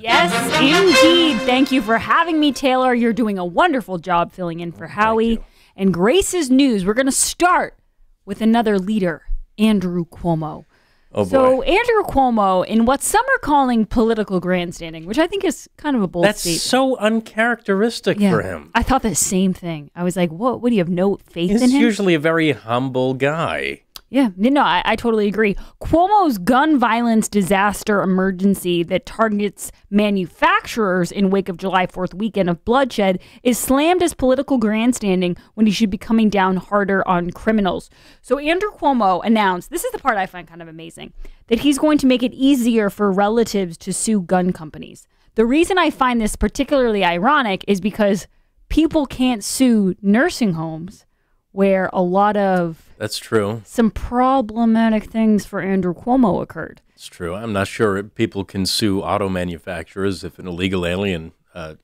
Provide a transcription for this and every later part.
Yes, indeed. Thank you for having me, Taylor. You're doing a wonderful job filling in for Howie. And Grace's news, we're going to start with another leader, Andrew Cuomo. Oh, boy. So Andrew Cuomo, in what some are calling political grandstanding, which I think is kind of a bold statement. That's so uncharacteristic for him. I thought the same thing. I was like, what do you have no faith in him? He's usually a very humble guy. Yeah, no, I totally agree. Cuomo's gun violence disaster emergency that targets manufacturers in wake of July 4th weekend of bloodshed is slammed as political grandstanding when he should be coming down harder on criminals. So Andrew Cuomo announced, this is the part I find kind of amazing, that he's going to make it easier for relatives to sue gun companies. The reason I find this particularly ironic is because people can't sue nursing homes where a lot of That's true. some problematic things for Andrew Cuomo occurred. It's true. I'm not sure people can sue auto manufacturers if an illegal alien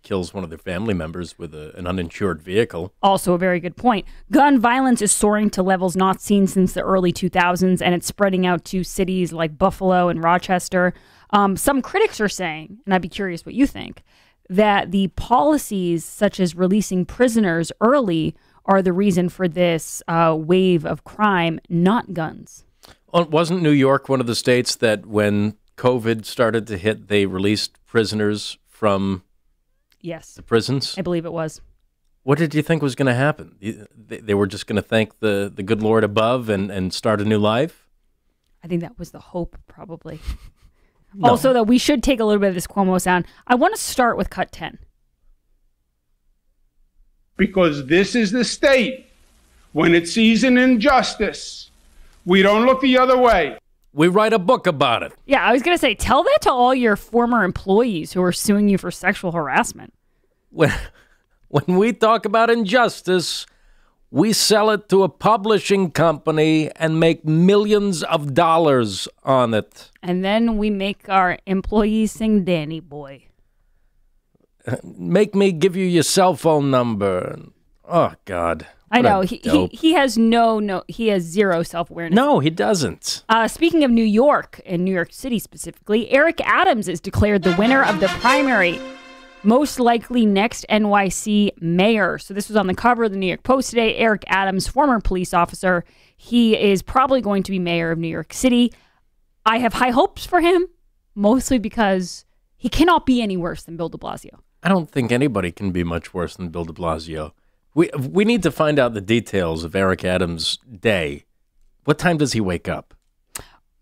kills one of their family members with an uninsured vehicle. Also a very good point. Gun violence is soaring to levels not seen since the early 2000s, and it's spreading out to cities like Buffalo and Rochester. Some critics are saying, and I'd be curious what you think, that the policies such as releasing prisoners early are the reason for this wave of crime, not guns. Wasn't New York one of the states that when COVID started to hit, they released prisoners from the prisons? I believe it was. What did you think was going to happen? They were just going to thank the good Lord above and start a new life? I think that was the hope, probably. No. Also, though, we should take a little bit of this Cuomo sound. I want to start with cut 10. Because this is the state. When it sees an injustice, we don't look the other way. We write a book about it. Yeah, I was going to say, tell that to all your former employees who are suing you for sexual harassment. When we talk about injustice, we sell it to a publishing company and make millions of dollars on it. And then we make our employees sing Danny Boy. Make me give you your cell phone number. Oh, God. I know. He has he has zero self-awareness. No, he doesn't. Speaking of New York and New York City specifically, Eric Adams is declared the winner of the primary, most likely next NYC mayor. So this was on the cover of the New York Post today. Eric Adams, former police officer, he is probably going to be mayor of New York City. I have high hopes for him, mostly because he cannot be any worse than Bill de Blasio. I don't think anybody can be much worse than Bill de Blasio. We need to find out the details of Eric Adams' day. What time does he wake up?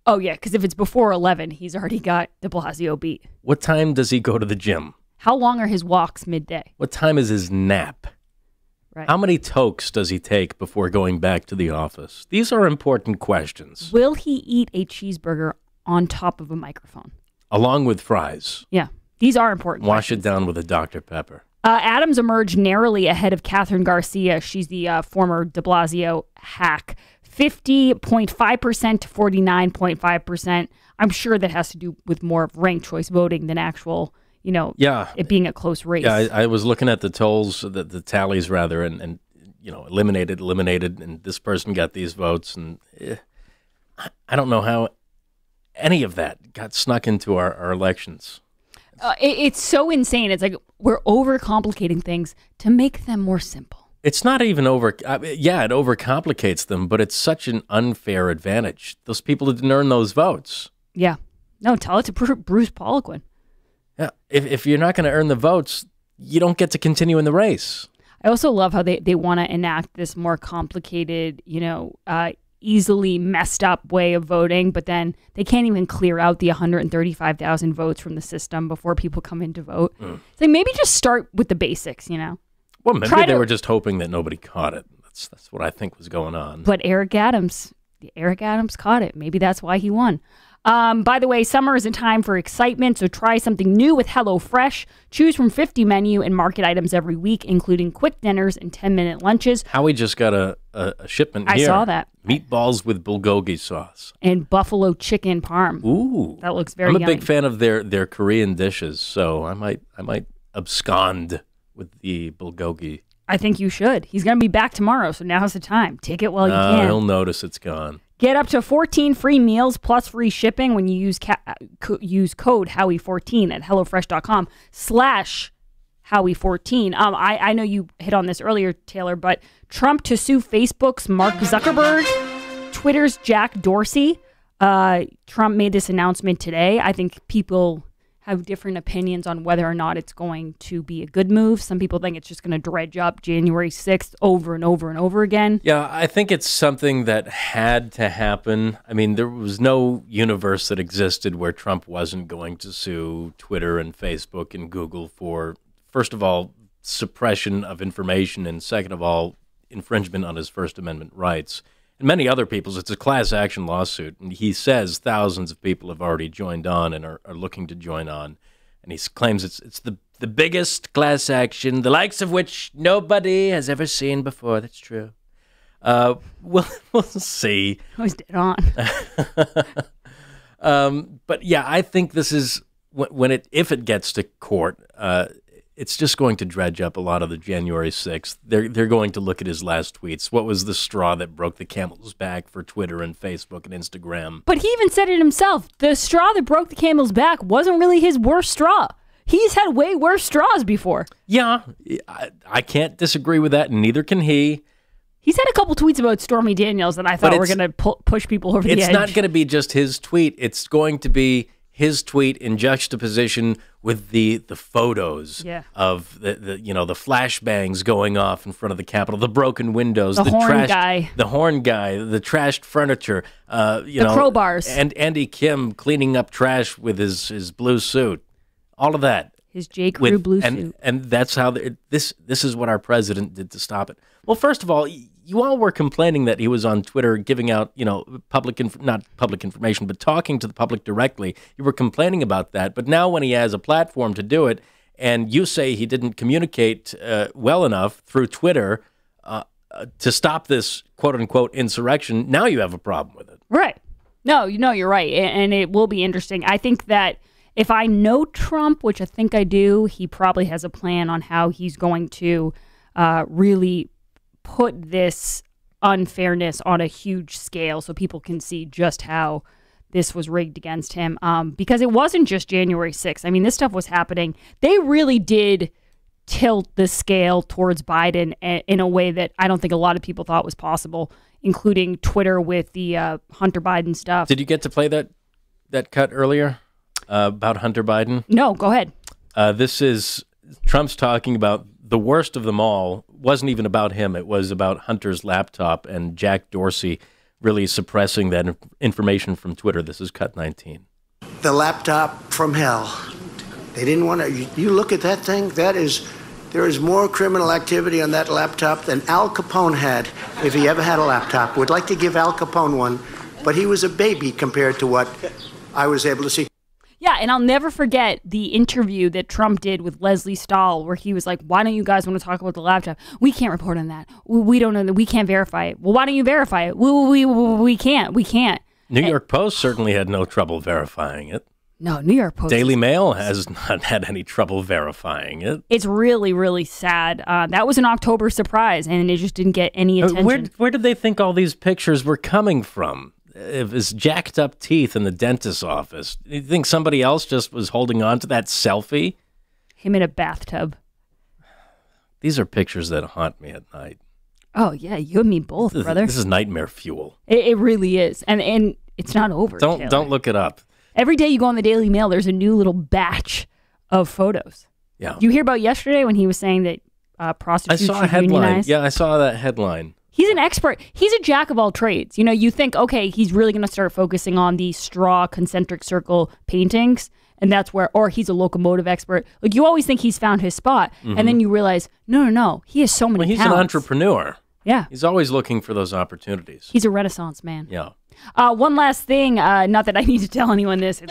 Oh, yeah, because if it's before 11, he's already got de Blasio beat. What time does he go to the gym? How long are his walks midday? What time is his nap? Right. How many tokes does he take before going back to the office? These are important questions. Will he eat a cheeseburger on top of a microphone? Along with fries. Yeah, these are important Wash questions. it down with a Dr. Pepper. Adams emerged narrowly ahead of Catherine Garcia. She's the former de Blasio hack. 50.5% to 49.5%. I'm sure that has to do with more of ranked choice voting than actual, it being a close race. Yeah, I was looking at the tolls, the tallies rather, and eliminated, and this person got these votes, and I don't know how any of that got snuck into our elections. It's so insane. It's like we're overcomplicating things to make them more simple. It's not even it overcomplicates them, but it's such an unfair advantage. Those people didn't earn those votes. Yeah. No, tell it to Bruce Poliquin. Yeah. If you're not going to earn the votes, you don't get to continue in the race. I also love how they want to enact this more complicated, easily messed up way of voting, but then they can't even clear out the 135,000 votes from the system before people come in to vote. It's like maybe just start with the basics, Well, maybe they were just hoping that nobody caught it. That's what I think was going on. But Eric Adams caught it. Maybe that's why he won. By the way, summer is a time for excitement, so try something new with HelloFresh. Choose from 50 menu and market items every week, including quick dinners and 10-minute lunches. Howie just got a shipment here. I saw that. Meatballs with bulgogi sauce. And buffalo chicken parm. Ooh. That looks very I'm a yummy. big fan of their Korean dishes, so I might abscond with the bulgogi. I think you should. He's going to be back tomorrow, so now's the time. Take it while you can. He'll notice it's gone. Get up to 14 free meals plus free shipping when you use code Howie14 at HelloFresh.com/Howie14. I know you hit on this earlier, Taylor, but Trump to sue Facebook's Mark Zuckerberg, Twitter's Jack Dorsey. Trump made this announcement today. I think people have different opinions on whether or not it's going to be a good move. Some people think it's just going to dredge up January 6th over and over and over again. Yeah, I think it's something that had to happen. I mean, there was no universe that existed where Trump wasn't going to sue Twitter and Facebook and Google for, first of all, suppression of information, and second of all, infringement on his First Amendment rights. And many other people's. It's a class action lawsuit, and he says thousands of people have already joined on and are looking to join on. And he claims it's the biggest class action, the likes of which nobody has ever seen before. That's true. We'll see. I was dead on. But yeah, I think this is if it gets to court. It's just going to dredge up a lot of the January 6th. They're going to look at his last tweets. What was the straw that broke the camel's back for Twitter and Facebook and Instagram? But he even said it himself. The straw that broke the camel's back wasn't really his worst straw. He's had way worse straws before. Yeah, I can't disagree with that, and neither can he. He's had a couple tweets about Stormy Daniels that I thought were going to push people over the edge. It's not going to be just his tweet. It's going to be his tweet in juxtaposition with the photos of the flashbangs going off in front of the Capitol, the broken windows, the horn guy, the trashed furniture, the crowbars, and Andy Kim cleaning up trash with his blue suit, all of that. His J. Crew blue suit. And that's how this is what our president did to stop it. Well, first of all, you all were complaining that he was on Twitter giving out, not public information, but talking to the public directly. You were complaining about that. But now when he has a platform to do it, and you say he didn't communicate well enough through Twitter to stop this quote-unquote insurrection, now you have a problem with it. Right. No, you're right. And it will be interesting. I think that if I know Trump, which I think I do, he probably has a plan on how he's going to really put this unfairness on a huge scale so people can see just how this was rigged against him. Because it wasn't just January 6th. I mean, this stuff was happening. They really did tilt the scale towards Biden in a way that I don't think a lot of people thought was possible, including Twitter with the Hunter Biden stuff. Did you get to play that cut earlier about Hunter Biden? No, go ahead. This is Trump's talking about the worst of them all. Wasn't even about him. It was about Hunter's laptop and Jack Dorsey really suppressing that information from Twitter. This is cut 19. The laptop from hell. They didn't want to. You look at that thing. There is more criminal activity on that laptop than Al Capone had if he ever had a laptop. Would like to give Al Capone one, but he was a baby compared to what I was able to see. Yeah, and I'll never forget the interview that Trump did with Leslie Stahl, where he was like, why don't you guys want to talk about the laptop? We can't report on that. We don't know that. We can't verify it. Well, why don't you verify it? We can't. We can't. New York Post certainly had no trouble verifying it. No, New York Post. Daily Mail has not had any trouble verifying it. It's really, really sad. That was an October surprise, and it just didn't get any attention. Where did they think all these pictures were coming from? Of his jacked up teeth in the dentist's office. Do you think somebody else just was holding on to that selfie? Him in a bathtub. These are pictures that haunt me at night. Oh, yeah, you and me both, brother. This is nightmare fuel. It really is. And it's not over, Taylor. Don't look it up. Every day you go on the Daily Mail, there's a new little batch of photos. Yeah. Did you hear about yesterday when he was saying that prostitutes I saw a headline. Yeah, I saw that headline. He's an expert. He's a jack of all trades. You think, okay, he's really going to start focusing on the straw concentric circle paintings. And that's where, or he's a locomotive expert. Like, you always think he's found his spot. Mm-hmm. And then you realize, no. He has so many he's talents. An entrepreneur. Yeah. He's always looking for those opportunities. He's a Renaissance man. Yeah. One last thing, not that I need to tell anyone this.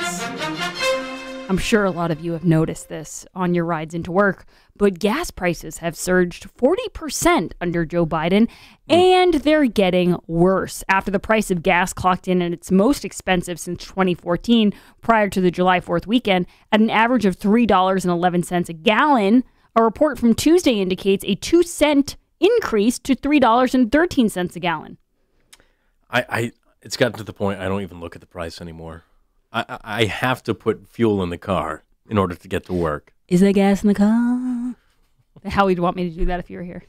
I'm sure a lot of you have noticed this on your rides into work, but gas prices have surged 40% under Joe Biden, and they're getting worse. After the price of gas clocked in at its most expensive since 2014, prior to the July 4th weekend, at an average of $3.11 a gallon, a report from Tuesday indicates a 2-cent increase to $3.13 a gallon. It's gotten to the point I don't even look at the price anymore. I have to put fuel in the car in order to get to work. Is there gas in the car? How would you want me to do that if you were here?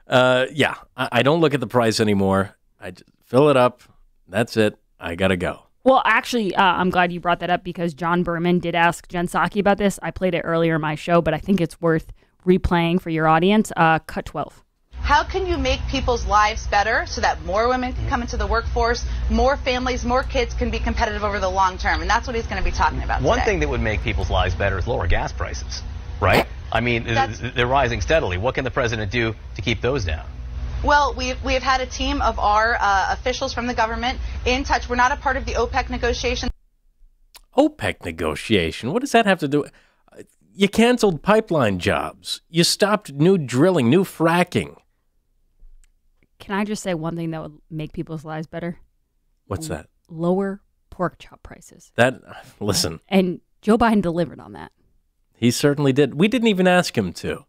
Yeah, I don't look at the price anymore. I just fill it up. That's it. I got to go. Well, actually, I'm glad you brought that up because John Berman did ask Jen Psaki about this. I played it earlier in my show, but I think it's worth replaying for your audience. Cut 12. How can you make people's lives better so that more women can come into the workforce, more families, more kids can be competitive over the long term? And that's what he's going to be talking about One today. thing that would make people's lives better is lower gas prices, right? I mean, they're rising steadily. What can the president do to keep those down? Well, we have had a team of our officials from the government in touch. We're not a part of the OPEC negotiation. OPEC negotiation? What does that have to do? You canceled pipeline jobs. You stopped new drilling, new fracking. Can I just say one thing that would make people's lives better? What's that? Lower pork chop prices. Listen. And Joe Biden delivered on that. He certainly did. We didn't even ask him to.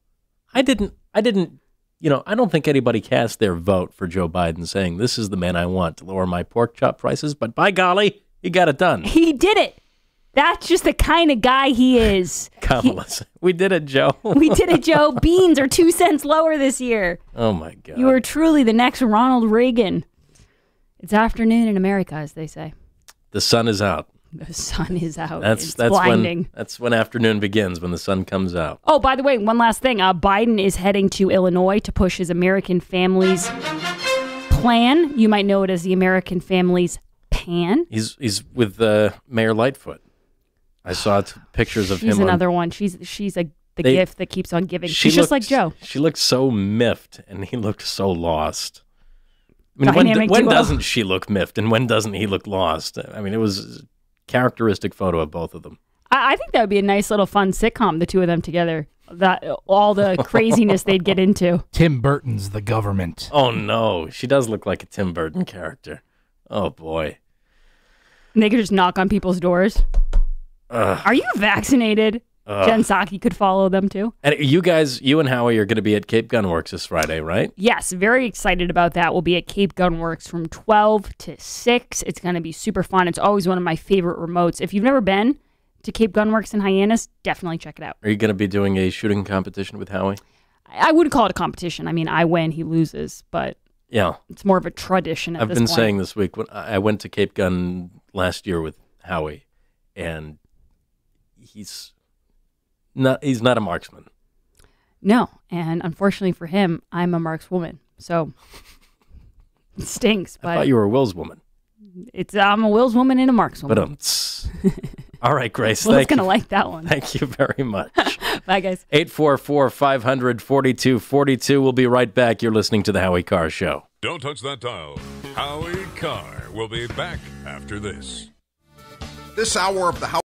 I didn't, I don't think anybody cast their vote for Joe Biden saying, this is the man I want to lower my pork chop prices, but by golly, he got it done. He did it. That's just the kind of guy he is. Kamala, we did it, Joe. We did it, Joe. Beans are 2 cents lower this year. Oh, my God. You are truly the next Ronald Reagan. It's afternoon in America, as they say. The sun is out. The sun is out. That's blinding. That's when afternoon begins, when the sun comes out. Oh, by the way, one last thing. Biden is heading to Illinois to push his American Families Plan. You might know it as the American Families PAN. He's with Mayor Lightfoot. I saw pictures of him. She's another one. She's the gift that keeps on giving. She's just like Joe. She looked so miffed, and he looked so lost. I mean, when doesn't she look miffed, and when doesn't he look lost? I mean, it was a characteristic photo of both of them. I think that would be a nice little fun sitcom, the two of them together. That all the craziness they'd get into. Tim Burton's The Government. Oh, no. She does look like a Tim Burton character. Oh, boy. And they could just knock on people's doors. Are you vaccinated? Jen Psaki could follow them too. And you and Howie are going to be at Cape Gunworks this Friday, right? Yes, very excited about that. We'll be at Cape Gunworks from 12 to 6. It's going to be super fun. It's always one of my favorite remotes. If you've never been to Cape Gunworks in Hyannis, definitely check it out. Are you going to be doing a shooting competition with Howie? I wouldn't call it a competition. I mean, I win, he loses, but yeah, it's more of a tradition at this point. I've been saying this week, when I went to Cape Gun last year with Howie, and he's not a marksman. No, and unfortunately for him, I'm a markswoman, so it stinks. But I thought you were a Wills woman. I'm a Wills woman and a markswoman. All right, Grace. Will's going to like that one. Thank you very much. Bye, guys. 844-500-4242. We'll be right back. You're listening to The Howie Carr Show. Don't touch that dial. Howie Carr will be back after this. This hour of the Howie